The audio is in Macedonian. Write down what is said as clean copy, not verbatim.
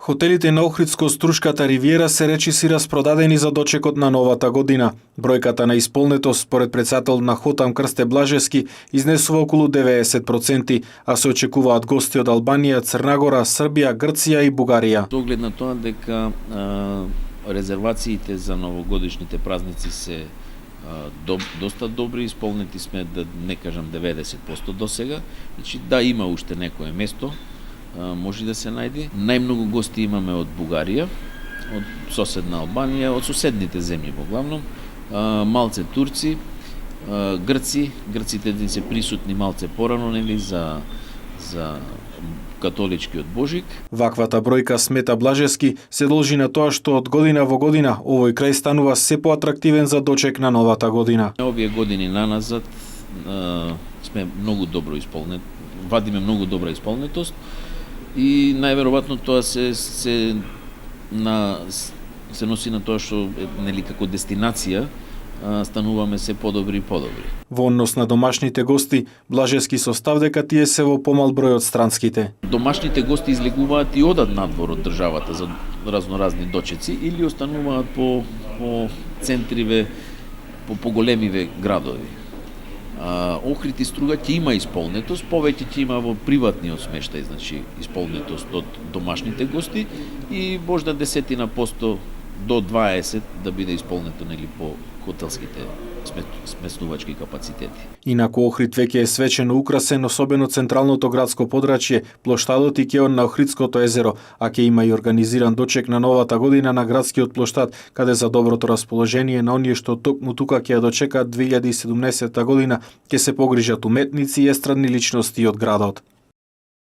Хотелите на Охридско-Струшката ривиера се речиси распродадени за дочекот на новата година. Бројката на исполнетост според председател на Хотам Крсте Блажевски изнесува околу 90%, а се очекуваат гости од Албанија, Црнагора, Србија, Грција и Бугарија. Со оглед на тоа дека резервациите за новогодишните празници се доста добри, исполнети сме, да не кажам 90% до сега. Значи да, има уште некое место, може да се најде. Најмногу гости имаме од Бугарија, од соседна Албанија, од соседните земји во главном, малце турци, грци. Грците се присутни малце порано, нели, за католичкиот Божик. Ваквата бројка, смета Блажевски, се должи на тоа што од година во година овој крај станува се поатрактивен за дочек на новата година. Овие години наназад сме многу добро исполнет, вадиме многу добра исполнетост и најверојатно тоа се носи на тоа што нели како дестинација стануваме се подобри и подобри. Во однос на домашните гости, Блажевски состав дека тие се во помал број од странските. Домашните гости излегуваат и одат надвор од државата за разноразни дочеци или остануваат по центриве, по поголемиве градови. Охрид и Струга ќе има исполнетост, повеќе ќе има во приватниот смештај, значи исполнетост од домашните гости и можда 10% до 20% да биде исполнето нели по хотелските сместувачки капацитети. Инаку Охрид веќе е свечено украсен, особено централното градско подрачје, плоштадот и кеон на Охридското езеро, а ќе има и организиран дочек на новата година на градскиот плоштад, каде за доброто расположение на оние што токму тука ќе ја дочекаат 2017 година ќе се погрижат уметници и естрадни личности од градот.